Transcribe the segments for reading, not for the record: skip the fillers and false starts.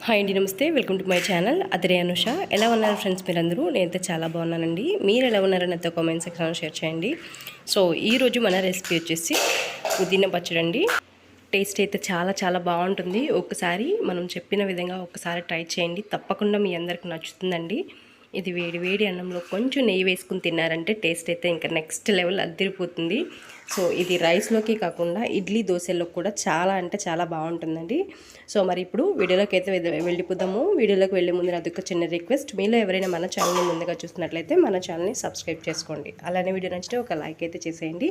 Hi అండి, నమస్తే. Welcome to my channel అదిరే అనుష. ఎలా ఉన్నారు ఫ్రెండ్స్ మీరందరూ? నేనైతే చాలా బాగున్నానండి. మీరు ఎలా ఉన్నారని నాతో కామెంట్ సెక్షన్లో షేర్ చేయండి. సో ఈరోజు మన రెసిపీ వచ్చేసి పుదీనా పచ్చడి అండి. టేస్ట్ అయితే చాలా చాలా బాగుంటుంది. ఒకసారి మనం చెప్పిన విధంగా ఒకసారి ట్రై చేయండి, తప్పకుండా మీ అందరికి నచ్చుతుందండి. ఇది వేడి వేడి అన్నంలో కొంచెం నెయ్యి వేసుకుని తిన్నారంటే టేస్ట్ అయితే ఇంకా నెక్స్ట్ లెవెల్ అద్దరిపోతుంది. సో ఇది రైస్లోకి కాకుండా ఇడ్లీ దోశల్లో కూడా చాలా అంటే చాలా బాగుంటుందండి. సో మరి ఇప్పుడు వీడియోలోకి అయితే వెళ్ళిపోదాము. వీడియోలోకి వెళ్ళే ముందు నాది ఒక చిన్న రిక్వెస్ట్, మీలో ఎవరైనా మన ఛానల్ని ముందుగా చూస్తున్నట్లయితే మన ఛానల్ని సబ్స్క్రైబ్ చేసుకోండి. అలానే వీడియో నచ్చితే ఒక లైక్ అయితే చేసేయండి.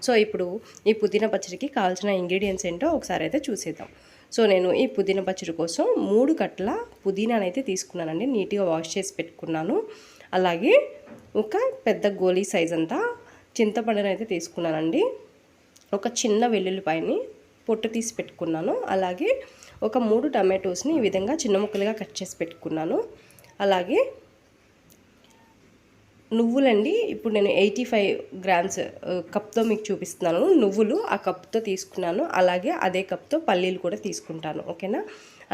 సో ఇప్పుడు ఈ పుదీనా పచ్చడికి కావాల్సిన ఇంగ్రీడియంట్స్ ఏంటో ఒకసారి అయితే చూసేద్దాం. సో నేను ఈ పుదీనా పచ్చడి కోసం 3 కట్టల పుదీనాను అయితే తీసుకున్నానండి. నీట్గా వాష్ చేసి పెట్టుకున్నాను. అలాగే ఒక పెద్ద గోలీ సైజ్ అంతా చింతపండును అయితే తీసుకున్నానండి. ఒక చిన్న వెల్లుల్లిపాయని పొట్టు తీసి పెట్టుకున్నాను. అలాగే ఒక 3 టమాటోస్ని ఈ విధంగా చిన్న ముక్కలుగా కట్ చేసి పెట్టుకున్నాను. అలాగే నువ్వులండి, ఇప్పుడు నేను 85 గ్రామ్స్ కప్తో మీకు చూపిస్తున్నాను. నువ్వులు ఆ కప్తో తీసుకున్నాను. అలాగే అదే కప్తో పల్లీలు కూడా తీసుకుంటాను, ఓకేనా.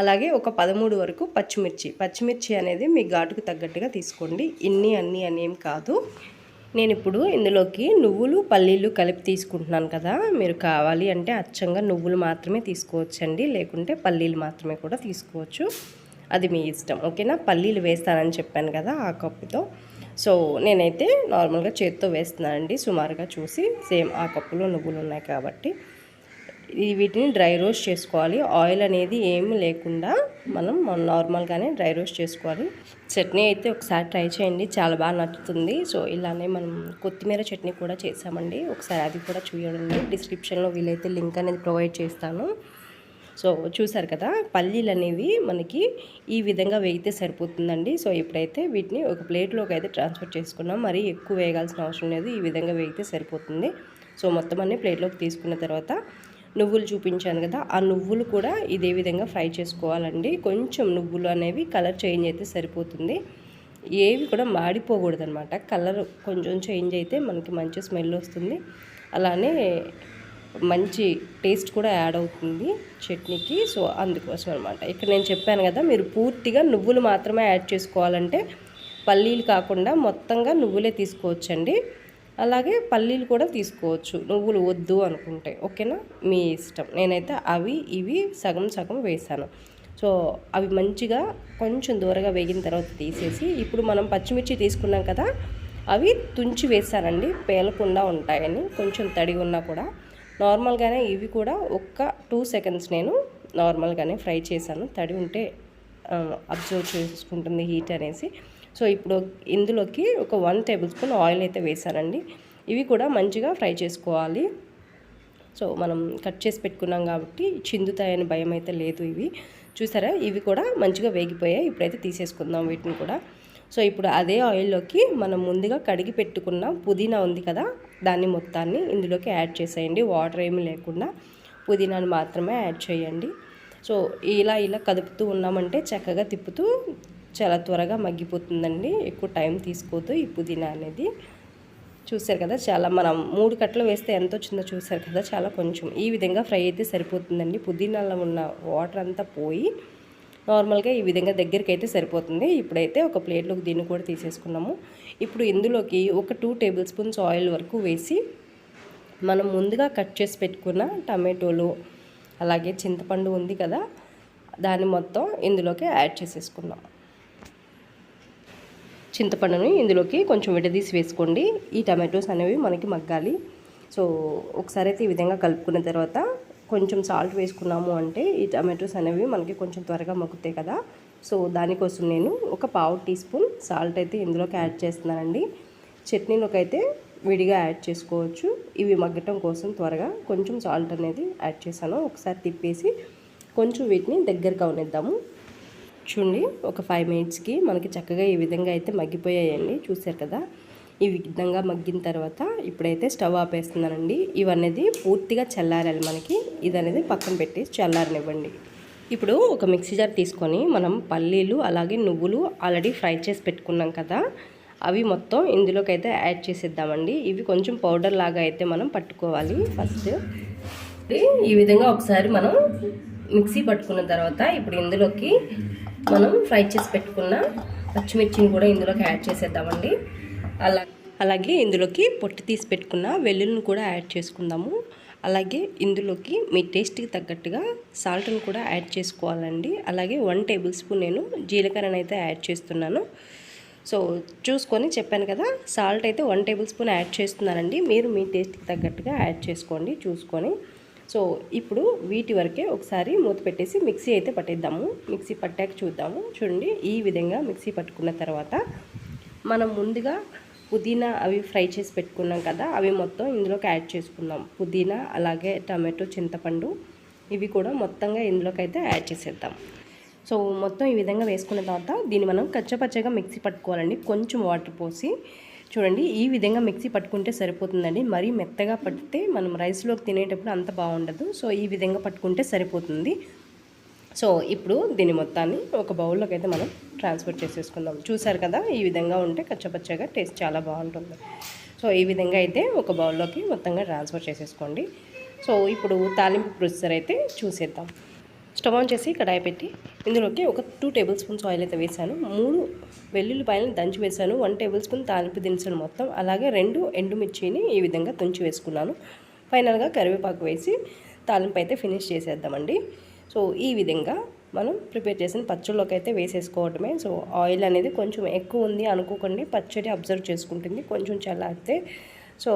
అలాగే ఒక 13 వరకు పచ్చిమిర్చి అనేది మీ ఘాటుకు తగ్గట్టుగా తీసుకోండి. అన్నీ అనేం కాదు. నేను ఇప్పుడు ఇందులోకి నువ్వులు పల్లీలు కలిపి తీసుకుంటున్నాను కదా. మీరు కావాలి అంటే అచ్చంగా నువ్వులు మాత్రమే తీసుకోవచ్చండి, లేకుంటే పల్లీలు మాత్రమే కూడా తీసుకోవచ్చు. అది మీ ఇష్టం, ఓకేనా. పల్లీలు వేస్తానని చెప్పాను కదా ఆ కప్పుతో. సో నేనైతే నార్మల్గా చేత్తో వేస్తున్నానండి, సుమారుగా చూసి. సేమ్ ఆ కప్పులో నువ్వులు ఉన్నాయి కాబట్టి వీటిని డ్రై రోస్ట్ చేసుకోవాలి. ఆయిల్ అనేది ఏమి లేకుండా మనం నార్మల్గానే డ్రై రోస్ట్ చేసుకోవాలి. చట్నీ అయితే ఒకసారి ట్రై చేయండి, చాలా బాగా నచ్చుతుంది. సో ఇలానే మనం కొత్తిమీర చట్నీ కూడా చేసామండి, ఒకసారి అది కూడా చూడండి. డిస్క్రిప్షన్లో వీలైతే లింక్ అనేది ప్రొవైడ్ చేస్తాను. సో చూసారు కదా, పల్లీలు అనేవి మనకి ఈ విధంగా వేగితే సరిపోతుందండి. సో ఇప్పుడైతే వీటిని ఒక ప్లేట్లోకి అయితే ట్రాన్స్ఫర్ చేసుకున్నాం. మరీ ఎక్కువ వేగాల్సిన అవసరం లేదు, ఈ విధంగా వేగితే సరిపోతుంది. సో మొత్తం అన్ని ప్లేట్లోకి తీసుకున్న తర్వాత నువ్వులు చూపించాను కదా, ఆ నువ్వులు కూడా ఇదే విధంగా ఫ్రై చేసుకోవాలండి. కొంచెం నువ్వులు అనేవి కలర్ చేంజ్ అయితే సరిపోతుంది, ఏవి కూడా మాడిపోకూడదు అనమాట. కలర్ కొంచెం చేంజ్ అయితే మనకి మంచి స్మెల్ వస్తుంది. అలానే మంచి టేస్ట్ కూడా యాడ్ అవుతుంది చట్నీకి. సో అందుకోసం అనమాట ఇక్కడ నేను చెప్పాను కదా, మీరు పూర్తిగా నువ్వులు మాత్రమే యాడ్ చేసుకోవాలంటే పల్లీలు కాకుండా మొత్తంగా నువ్వులే తీసుకోవచ్చండి. అలాగే పల్లీలు కూడా తీసుకోవచ్చు నువ్వులు వద్దు అనుకుంటే, ఓకేనా, మీ ఇష్టం. నేనైతే అవి ఇవి సగం సగం వేసాను. సో అవి మంచిగా కొంచెం దూరగా వేగిన తర్వాత తీసేసి, ఇప్పుడు మనం పచ్చిమిర్చి తీసుకున్నాం కదా, అవి తుంచి వేసానండి, పేలకుండా ఉంటాయని. కొంచెం తడి ఉన్నా కూడా నార్మల్గానే ఇవి కూడా ఒక్క 2 సెకండ్స్ నేను నార్మల్గానే ఫ్రై చేశాను. తడి ఉంటే అబ్జర్వ్ చేసుకుంటుంది హీట్ అనేసి. సో ఇప్పుడు ఇందులోకి ఒక 1 టేబుల్ స్పూన్ ఆయిల్ అయితే వేసానండి. ఇవి కూడా మంచిగా ఫ్రై చేసుకోవాలి. సో మనం కట్ చేసి పెట్టుకున్నాం కాబట్టి చిందుతాయని భయం అయితే లేదు. ఇవి చూసారా, ఇవి కూడా మంచిగా వేగిపోయాయి. ఇప్పుడైతే తీసేసుకుందాం వీటిని కూడా. సో ఇప్పుడు అదే ఆయిల్లోకి మనం ముందుగా కడిగి పెట్టుకున్న పుదీనా ఉంది కదా, దాన్ని మొత్తాన్ని ఇందులోకి యాడ్ చేసేయండి. వాటర్ ఏమి లేకుండా పుదీనాను మాత్రమే యాడ్ చేయండి. సో ఇలా కదుపుతూ ఉన్నామంటే చక్కగా తిప్పుతూ చాలా త్వరగా మగ్గిపోతుందండి, ఎక్కువ టైం తీసుకోవద్దు. ఈ పుదీనా అనేది చూసారు కదా, చాలా మనం 3 కట్టలు వేస్తే ఎంత వచ్చిందో చూసారు కదా, చాలా కొంచెం ఈ విధంగా ఫ్రై అయితే సరిపోతుందండి. పుదీనాలో ఉన్న వాటర్ అంతా పోయి నార్మల్గా ఈ విధంగా దగ్గరికి అయితే సరిపోతుంది. ఇప్పుడైతే ఒక ప్లేట్లోకి దీన్ని కూడా తీసేసుకున్నాము. ఇప్పుడు ఇందులోకి ఒక 2 టేబుల్ స్పూన్స్ ఆయిల్ వరకు వేసి మనం ముందుగా కట్ చేసి పెట్టుకున్న టమాటోలు అలాగే చింతపండు ఉంది కదా, దాన్ని మొత్తం ఇందులోకి యాడ్ చేసేసుకున్నాం. చింతపండుని ఇందులోకి కొంచెం విడదీసి వేసుకోండి. ఈ టమాటోస్ అనేవి మనకి మగ్గాలి. సో ఒకసారి అయితే ఈ విధంగా కలుపుకున్న తర్వాత కొంచెం సాల్ట్ వేసుకున్నాము అంటే ఈ టమాటోస్ అనేవి మనకి కొంచెం త్వరగా మగ్గుతాయి కదా. సో దానికోసం నేను ఒక 1/2 టీ స్పూన్ సాల్ట్ అయితే ఇందులోకి యాడ్ చేస్తున్నానండి. చట్నీలోకి అయితే విడిగా యాడ్ చేసుకోవచ్చు. ఇవి మగ్గటం కోసం త్వరగా కొంచెం సాల్ట్ అనేది యాడ్ చేశాను. ఒకసారి తిప్పేసి కొంచెం వీటిని దగ్గరగా ఉన్నిద్దాము. చూడండి, ఒక 5 మినిట్స్కి మనకి చక్కగా ఈ విధంగా అయితే మగ్గిపోయాయండి. చూసారు కదా, ఈ విధంగా మగ్గిన తర్వాత ఇప్పుడైతే స్టవ్ ఆపేస్తున్నానండి. ఇవన్నీ పూర్తిగా చల్లారాలి మనకి. ఇది అనేది పక్కన పెట్టి చల్లారనివ్వండి. ఇప్పుడు ఒక మిక్సీ జార్ తీసుకొని మనం పల్లీలు అలాగే నువ్వులు ఆల్రెడీ ఫ్రై చేసి పెట్టుకున్నాం కదా, అవి మొత్తం ఇందులోకి అయితే యాడ్ చేసేద్దామండి. ఇవి కొంచెం పౌడర్ లాగా అయితే మనం పట్టుకోవాలి. ఫస్ట్ ఈ విధంగా ఒకసారి మనం మిక్సీ పట్టుకున్న తర్వాత ఇప్పుడు ఇందులోకి మనం ఫ్రై చేసి పెట్టుకున్న పచ్చిమిర్చిని కూడా ఇందులోకి యాడ్ చేసేద్దామండి. అలాగే ఇందులోకి పొట్టు తీసి పెట్టుకున్న వెల్లుల్లిని కూడా యాడ్ చేసుకుందాము. అలాగే ఇందులోకి మీ టేస్ట్కి తగ్గట్టుగా సాల్ట్ని కూడా యాడ్ చేసుకోవాలండి. అలాగే 1 టేబుల్ స్పూన్ నేను జీలకర్రను అయితే యాడ్ చేస్తున్నాను. సో చూసుకొని చెప్పాను కదా, సాల్ట్ అయితే 1 టేబుల్ స్పూన్ యాడ్ చేస్తున్నానండి. మీరు మీ టేస్ట్కి తగ్గట్టుగా యాడ్ చేసుకోండి చూసుకొని. సో ఇప్పుడు వీటి వరకే ఒకసారి మూత పెట్టేసి మిక్సీ అయితే పట్టేద్దాము. మిక్సీ పట్టాక చూద్దాము. చూడండి, ఈ విధంగా మిక్సీ పట్టుకున్న తర్వాత మనం ముందుగా పుదీనా అవి ఫ్రై చేసి పెట్టుకున్నాం కదా, అవి మొత్తం ఇందులోకి యాడ్ చేసుకుందాం. పుదీనా అలాగే టమాటో, చింతపండు ఇవి కూడా మొత్తంగా ఇందులోకి అయితే యాడ్ చేసేద్దాం. సో మొత్తం ఈ విధంగా వేసుకున్న తర్వాత దీన్ని మనం కచ్చపచ్చగా మిక్సీ పట్టుకోవాలండి. కొంచెం వాటర్ పోసి చూడండి, ఈ విధంగా మిక్సీ పట్టుకుంటే సరిపోతుందండి. మరీ మెత్తగా పట్టితే మనం రైస్లోకి తినేటప్పుడు అంత బాగుండదు. సో ఈ విధంగా పట్టుకుంటే సరిపోతుంది. సో ఇప్పుడు దీని మొత్తాన్ని ఒక బౌల్లోకి అయితే మనం ట్రాన్స్ఫర్ చేసేసుకుందాం. చూసారు కదా, ఈ విధంగా ఉంటే కచ్చపచ్చగా టేస్ట్ చాలా బాగుంటుంది. సో ఈ విధంగా అయితే ఒక బౌల్లోకి మొత్తంగా ట్రాన్స్ఫర్ చేసేసుకోండి. సో ఇప్పుడు తాలింపు ప్రొసెసర్ అయితే చూసేద్దాం. స్టవ్ ఆన్ చేసి కడాయి పెట్టి ఇందులోకి ఒక 2 టేబుల్ స్పూన్స్ ఆయిల్ అయితే వేసాను. 3 వెల్లుల్లిపాయలను దంచి వేసాను. 1 టేబుల్ స్పూన్ తాలింపు దినుసులు మొత్తం, అలాగే 2 ఎండుమిర్చిని ఈ విధంగా తుంచి వేసుకున్నాను. ఫైనల్గా కరివేపాకు వేసి తాలింపు అయితే ఫినిష్ చేసేద్దామండి. సో ఈ విధంగా మనం ప్రిపేర్ చేసిన పచ్చడిలోకి అయితే వేసేసుకోవడమే. సో ఆయిల్ అనేది కొంచెం ఎక్కువ ఉంది అనుకోకండి, పచ్చడి అబ్జర్వ్ చేసుకుంటుంది కొంచెం చల్లారితే. సో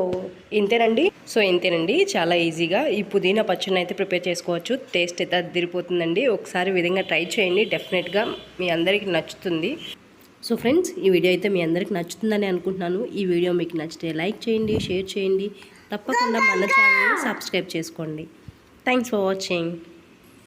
ఇంతేనండి, చాలా ఈజీగా ఈ పుదీనా పచ్చడిని అయితే ప్రిపేర్ చేసుకోవచ్చు. టేస్ట్ అయితే అదిరిపోతుందండి. ఒకసారి విధంగా ట్రై చేయండి, డెఫినెట్గా మీ అందరికీ నచ్చుతుంది. సో ఫ్రెండ్స్, ఈ వీడియో అయితే మీ అందరికి నచ్చుతుందని అనుకుంటున్నాను. ఈ వీడియో మీకు నచ్చితే లైక్ చేయండి, షేర్ చేయండి, తప్పకుండా మన ఛానల్ని సబ్స్క్రైబ్ చేసుకోండి. Thanks for watching.